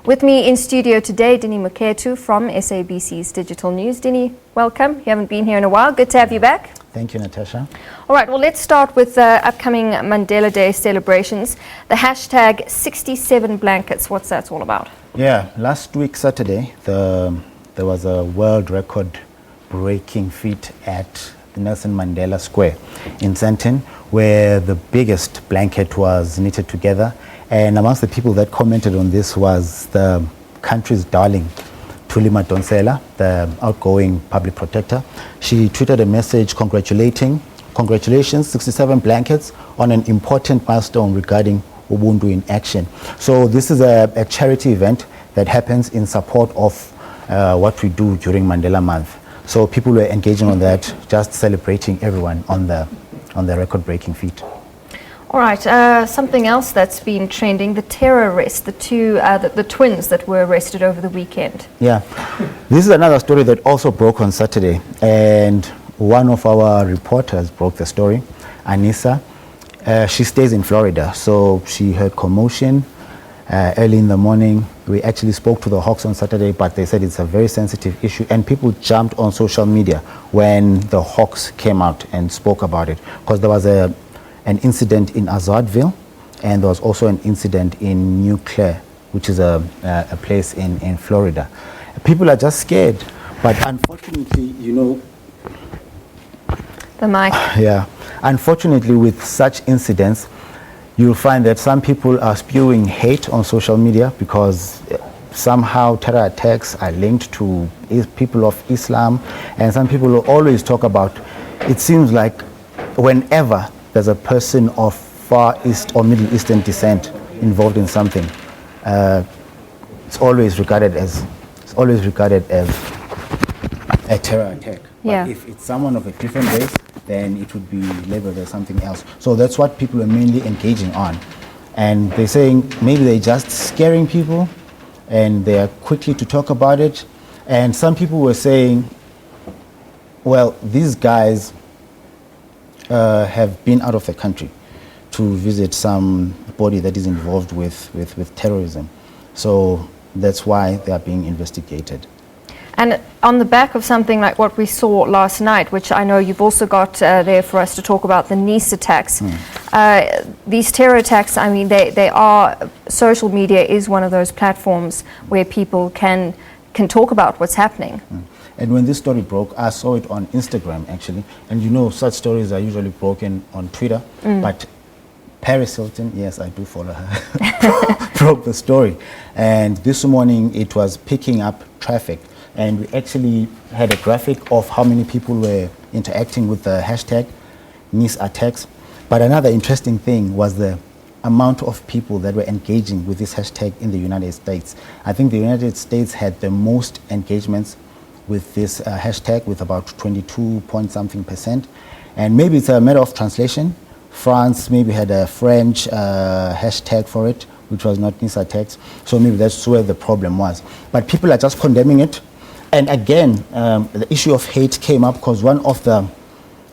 With me in studio today, Dini Mekuto from SABC's Digital News. Dini, welcome. You haven't been here in a while. Good to have you back. Thank you, Natasha. All right, well, let's start with upcoming Mandela Day celebrations. The hashtag 67 Blankets. What's that all about? Yeah, last week, Saturday, there was a world record breaking feat at the Nelson Mandela Square in Sandton, where the biggest blanket was knitted together. And amongst the people that commented on this was the country's darling, Thuli Madonsela, the outgoing public protector. She tweeted a message congratulations, 67 blankets on an important milestone regarding Ubuntu in action. So this is a charity event that happens in support of what we do during Mandela Month. So people were engaging on that, just celebrating everyone on the record-breaking feat. All right, something else that's been trending, the terror arrest, the twins that were arrested over the weekend. Yeah, this is another story that also broke on Saturday, and one of our reporters broke the story, Anissa. She stays in Florida, so she heard commotion early in the morning. We actually spoke to the Hawks on Saturday, but they said it's a very sensitive issue, and people jumped on social media when the Hawks came out and spoke about it, because there was an incident in Azadville, and there was also an incident in New Clare, which is a place in Florida. People are just scared, but unfortunately, you know, the mic. Yeah, unfortunately, with such incidents, you'll find that some people are spewing hate on social media because somehow terror attacks are linked to people of Islam, and some people will always talk about, it seems like whenever there's a person of Far East or Middle Eastern descent involved in something, it's always regarded as a terror attack. Yeah. But if it's someone of a different race, then it would be labeled as something else. So that's what people are mainly engaging on. And they're saying maybe they're just scaring people and they are quickly to talk about it. And some people were saying, well, these guys have been out of the country to visit somebody that is involved with terrorism. So that's why they are being investigated. And on the back of something like what we saw last night, which I know you've also got there for us to talk about, the Nice attacks. These terror attacks, I mean, they are, social media is one of those platforms where people can talk about what's happening. And when this story broke, I saw it on Instagram, actually. And you know, such stories are usually broken on Twitter. But Paris Hilton, yes, I do follow her, broke the story. And this morning, it was picking up traffic. And we actually had a graphic of how many people were interacting with the hashtag Nice attacks. But another interesting thing was the amount of people that were engaging with this hashtag in the United States. I think the United States had the most engagements with this hashtag, with about 22-point-something%. And maybe it's a matter of translation. France maybe had a French hashtag for it, which was not Nice attacks. So maybe that's where the problem was. But people are just condemning it. And again, the issue of hate came up because one of the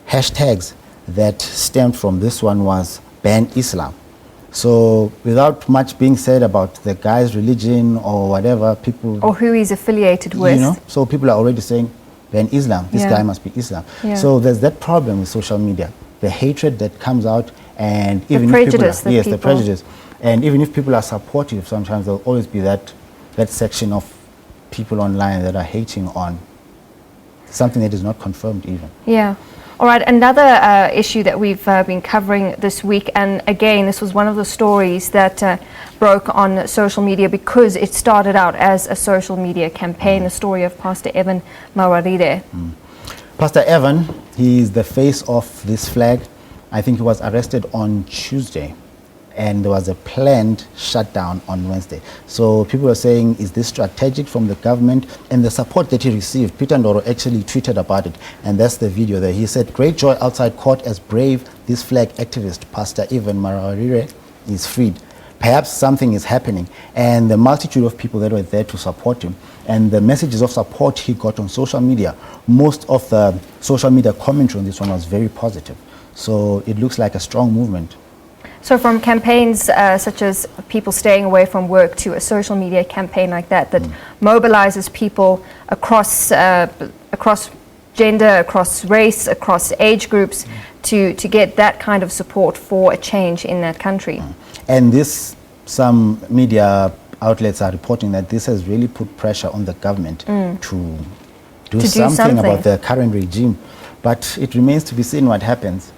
hashtags that stemmed from this one was ban Islam. So without much being said about the guy's religion or whatever, people... Or who he's affiliated with. You know, so people are already saying, ban Islam, this guy must be Islam. Yeah. So there's that problem with social media, the hatred that comes out, and even the prejudice the prejudice. And even if people are supportive, sometimes there'll always be that section of people online that are hating on something that is not confirmed even. Yeah. All right, another issue that we've been covering this week, and again, this was one of the stories that broke on social media because it started out as a social media campaign, the story of Pastor Evan Mawarire. Pastor Evan, he's the face of this flag. I think he was arrested on Tuesday, and there was a planned shutdown on Wednesday. So people are saying, is this strategic from the government? And the support that he received, Peter Ndoro actually tweeted about it, and that's the video there. He said, great joy outside court as brave this flag activist, Pastor Evan Mawarire, is freed. Perhaps something is happening. And the multitude of people that were there to support him, and the messages of support he got on social media, most of the social media commentary on this one was very positive. So it looks like a strong movement. So from campaigns such as people staying away from work to a social media campaign like that mobilizes people across gender, across race, across age groups to get that kind of support for a change in that country. And this, some media outlets are reporting that this has really put pressure on the government to do something about the current regime. But it remains to be seen what happens.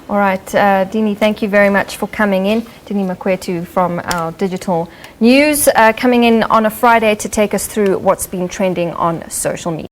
All right, Dini, thank you very much for coming in. Dini Mekuto from our digital news, coming in on a Friday to take us through what's been trending on social media.